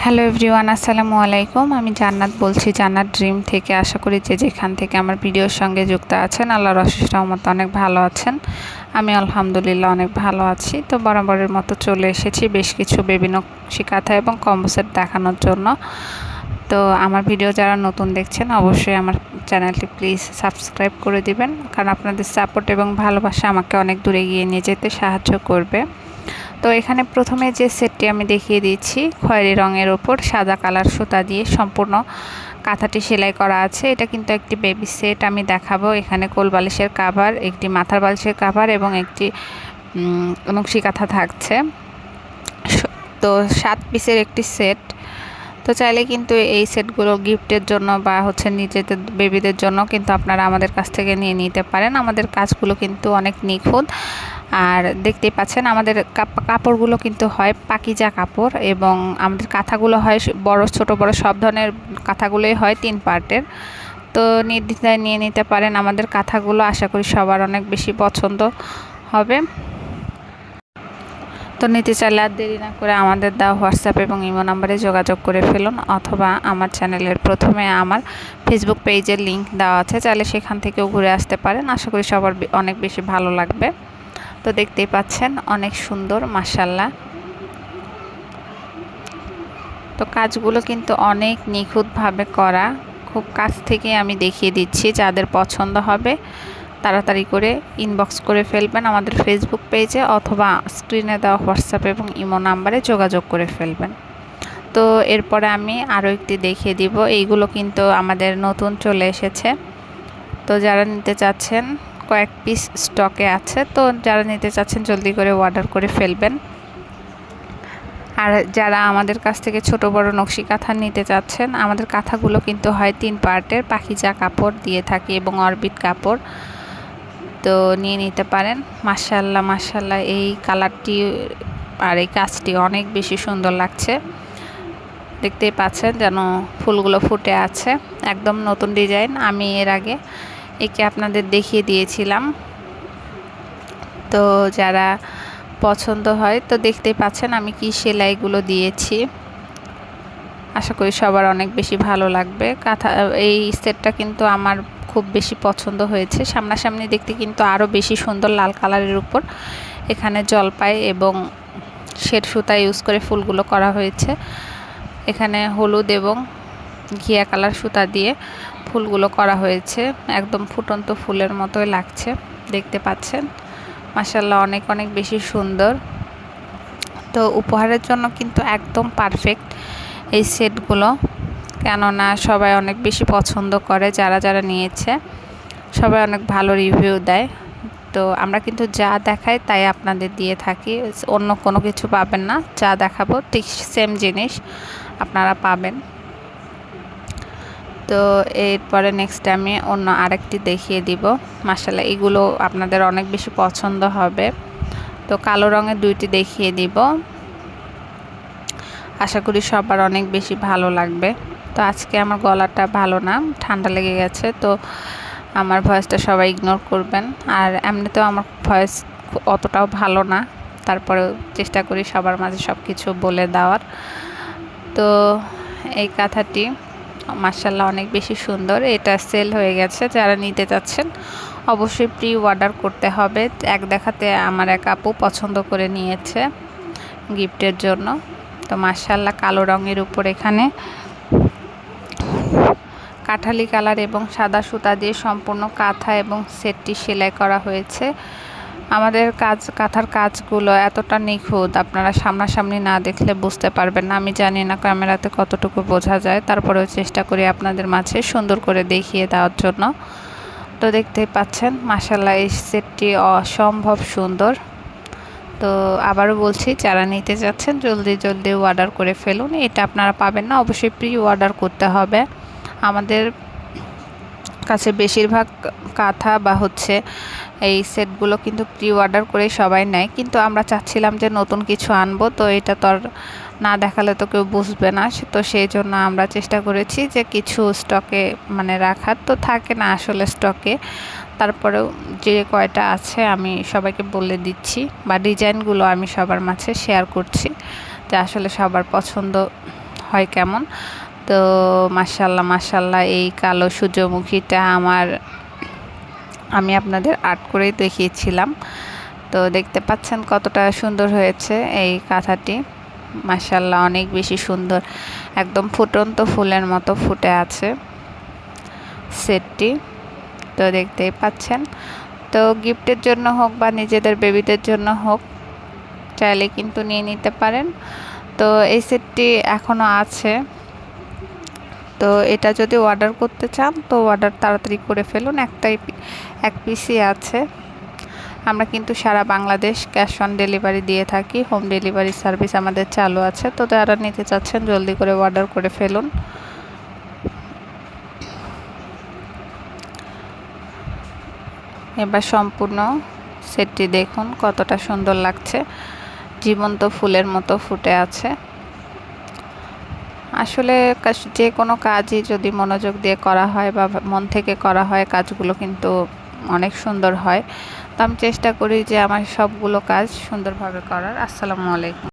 Hello everyone, আসসালামু আলাইকুম। আমি জান্নাত বলছি, জান্নাত ড্রিম থেকে। আশা করি যে যেখান থেকে আমার ভিডিওর সঙ্গে যুক্ত আছেন আল্লাহর অশেষ রহমতে অনেক ভালো আছেন। আমি আলহামদুলিল্লাহ অনেক ভালো আছি। তো বরাবরের মতো চলে এসেছি বেশ কিছু বেবি নকশি কাঁথা এবং কম্বো সেট দেখানোর জন্য। তো আমার ভিডিও যারা নতুন দেখছেন অবশ্যই আমার চ্যানেলটি প্লিজ সাবস্ক্রাইব করে দিবেন, কারণ আপনাদের সাপোর্ট এবং ভালোবাসা আমাকে অনেক দূরে এগিয়ে নিয়ে যেতে সাহায্য করবে। তো এখানে প্রথমে যে সেটটি আমি দেখিয়ে দিচ্ছি, খয়েরি রঙের ওপর সাদা কালার সুতা দিয়ে সম্পূর্ণ কাঁথাটি সেলাই করা আছে। এটা কিন্তু একটি বেবি সেট আমি দেখাবো। এখানে কোল বালিশের কাভার, একটি মাথার বালিশের কাভার এবং একটি নকশি কাঁথা থাকছে। তো 7 পিসের একটি সেট। তো চাইলে কিন্তু এই সেটগুলো গিফটের জন্য বা নিজেদের বেবিদের জন্য কিন্তু আপনারা আমাদের কাছ থেকে নিয়ে নিতে পারেন। আমাদের কাজগুলো কিন্তু অনেক নিখুঁত। আর দেখতেই পাচ্ছেন আমাদের কাপড়গুলো কিন্তু হয় পাকিজা কাপড়, এবং আমাদের কাঁথাগুলো হয় বড় ছোট বড় সব ধরনের কাঁথাগুলোই হয় 3 পার্টের। তো নির্দ্বিধায় নিয়ে নিতে পারেন আমাদের কাঁথাগুলো। আশা করি সবার অনেক বেশি পছন্দ হবে। তো নিতে চাইলে আর দেরি না করে আমাদের দেওয়া হোয়াটসঅ্যাপ এবং ইমো নাম্বারে যোগাযোগ করে ফেলুন, অথবা আমার চ্যানেলের প্রথমে আমার ফেসবুক পেজের লিংক দেওয়া আছে, চাইলে সেখান থেকেও ঘুরে আসতে পারেন। আশা করি সবার অনেক বেশি ভালো লাগবে। তো দেখতেই পাচ্ছেন অনেক সুন্দর, মাশাআল্লাহ। তো কাজগুলো কিন্তু অনেক নিখুঁতভাবে করা। খুব কাছ থেকে আমি দেখিয়ে দিচ্ছি, যাদের পছন্দ হবে তাড়াতাড়ি করে ইনবক্স করে ফেলবেন আমাদের ফেসবুক পেজে, অথবা স্ক্রিনে দেওয়া হোয়াটসঅ্যাপ এবং ইমো নাম্বারে যোগাযোগ করে ফেলবেন। তো এরপরে আমি আরও একটি দেখিয়ে দিব। এইগুলো কিন্তু আমাদের নতুন চলে এসেছে। তো যারা নিতে চাচ্ছেন কয়েক পিস স্টকে আছে, তো যারা নিতে চাচ্ছেন জলদি করে অর্ডার করে ফেলবেন। আর যারা আমাদের কাছ থেকে ছোট বড় নকশি কাঁথা নিতে চাচ্ছেন, আমাদের কাঁথাগুলো কিন্তু হয় 3 পার্টের, পাখিজা কাপড় দিয়ে থাকি এবং অরবিট কাপড়। তো নিয়ে নিতে পারেন। মাশাআল্লাহ মাশাআল্লাহ, এই কালারটি আর এই কাজটি অনেক বেশি সুন্দর লাগছে। দেখতেই পাচ্ছেন যেন ফুলগুলো ফুটে আছে, একদম নতুন ডিজাইন। আমি এর আগে একে আপনাদের দেখিয়ে দিয়েছিলাম। তো যারা পছন্দ হয়, তো দেখতেই পাচ্ছেন আমি কি সেলাইগুলো দিয়েছি। আশা করি সবার অনেক বেশি ভালো লাগবে। কাঁথা এই সেটটা কিন্তু আমার খুব বেশি পছন্দ হয়েছে। সামনাসামনি দেখতে কিন্তু আরও বেশি সুন্দর, লাল কালারের উপর এখানে জলপাই এবং শেড সুতা ইউজ করে ফুলগুলো করা হয়েছে। এখানে হলুদ এবং ঘিয়া কালার সুতা দিয়ে ফুলগুলো করা হয়েছে, একদম ফুটন্ত ফুলের মতোই লাগছে। দেখতে পাচ্ছেন মাশাআল্লাহ, অনেক অনেক বেশি সুন্দর। তো উপহারের জন্য কিন্তু একদম পারফেক্ট এই সেটগুলো, কেননা সবাই অনেক বেশি পছন্দ করে। যারা যারা নিয়েছে সবাই অনেক ভালো রিভিউ দেয়। তো আমরা কিন্তু যা দেখাই তাই আপনাদের দিয়ে থাকি, অন্য কোনো কিছু পাবেন না। যা দেখাবো ঠিক সেম জিনিস আপনারা পাবেন। তো এরপরে নেক্সট আমি অন্য আরেকটি দেখিয়ে দিব। মাশাআল্লাহ, এগুলো আপনাদের অনেক বেশি পছন্দ হবে। তো কালো রঙের 2টি দেখিয়ে দিব, আশা করি সবার অনেক বেশি ভালো লাগবে। তো আজকে আমার গলাটা ভালো না, ঠান্ডা লেগে গেছে, তো আমার ভয়েসটা সবাই ইগনোর করবেন। আর এমনিতেও আমার ভয়েস অতটাও ভালো না, তারপরেও চেষ্টা করি সবার মাঝে সব কিছু বলে দেওয়ার। তো এই কাঁথাটি মাশাআল্লাহ অনেক বেশি সুন্দর। এটা সেল হয়ে গেছে। যারা নিতে চাচ্ছেন অবশ্যই প্রি অর্ডার করতে হবে। এক দেখাতে আমার এক আপু পছন্দ করে নিয়েছে গিফটের জন্য। তো মাশাআল্লাহ, কালো রঙের উপর এখানে কাঠালি কালার এবং সাদা সুতা দিয়ে সম্পূর্ণ কাঁথা এবং সেটটি সেলাই করা হয়েছে। আমাদের কাঁথার কাজগুলো এতটা নিখুঁত, আপনারা সামনাসামনি না দেখলে বুঝতে পারবেন না। আমি জানি না ক্যামেরাতে কতটুকু বোঝা যায়, তারপরেও চেষ্টা করি আপনাদের মাঝে সুন্দর করে দেখিয়ে দেওয়ার জন্য। তো দেখতেই পাচ্ছেন মাশাআল্লাহ, এই সেটটি অসম্ভব সুন্দর। তো আবারও বলছি, যারা নিতে যাচ্ছেন জলদি জলদি অর্ডার করে ফেলুন। এটা আপনারা পাবেন না, অবশ্যই প্রি অর্ডার করতে হবে। আমাদের কাছে বেশিরভাগ কাঁথা বা এই সেটগুলো কিন্তু প্রি অর্ডার করে সবাই নেয়, কিন্তু আমরা চাচ্ছিলাম যে নতুন কিছু আনবো, তো এটা তো আর না দেখালে তো কেউ বুঝবে না। তো সেই জন্য আমরা চেষ্টা করেছি যে কিছু স্টকে রাখার, তো থাকে না আসলে স্টকে। তারপরেও যে কয়টা আছে আমি সবাইকে বলে দিচ্ছি, বা ডিজাইনগুলো আমি সবার মাঝে শেয়ার করছি, যে আসলে সবার পছন্দ হয় কেমন। তো মাশাআল্লাহ মাশাআল্লাহ, এই কালো সূর্যমুখীটা আমি আপনাদের আর্ট করেই দেখিয়েছিলাম। তো দেখতে পাচ্ছেন কতটা সুন্দর হয়েছে এই কাঁথাটি। মাশাআল্লাহ অনেক বেশি সুন্দর, একদম ফুটন্ত ফুলের মতো ফুটে আছে সেটটি। তো দেখতেই পাচ্ছেন। তো গিফটের জন্য হোক বা নিজেদের বেবিদের জন্য হোক, চাইলে কিন্তু নিয়ে নিতে পারেন। তো এই সেটটি এখনও আছে। তো এটা যদি অর্ডার করতে চান তো অর্ডার তাড়াতাড়ি করে ফেলুন, এক পিসই আছে। আমরা কিন্তু সারা বাংলাদেশ ক্যাশ অন ডেলিভারি দিয়ে থাকি, হোম ডেলিভারি সার্ভিস আমাদের চালু আছে। তো যারা নিতে চাচ্ছেন জলদি করে অর্ডার করে ফেলুন। এবার সম্পূর্ণ সেটটি দেখুন কতটা সুন্দর লাগছে, জীবন্ত ফুলের মতো ফুটে আছে। আসলে যে কোনো কাজই যদি মনোযোগ দিয়ে করা হয় বা মন থেকে করা হয়, কাজগুলো কিন্তু অনেক সুন্দর হয়। তো আমি চেষ্টা করি যে আমার সবগুলো কাজ সুন্দরভাবে করার। আসসালামু আলাইকুম।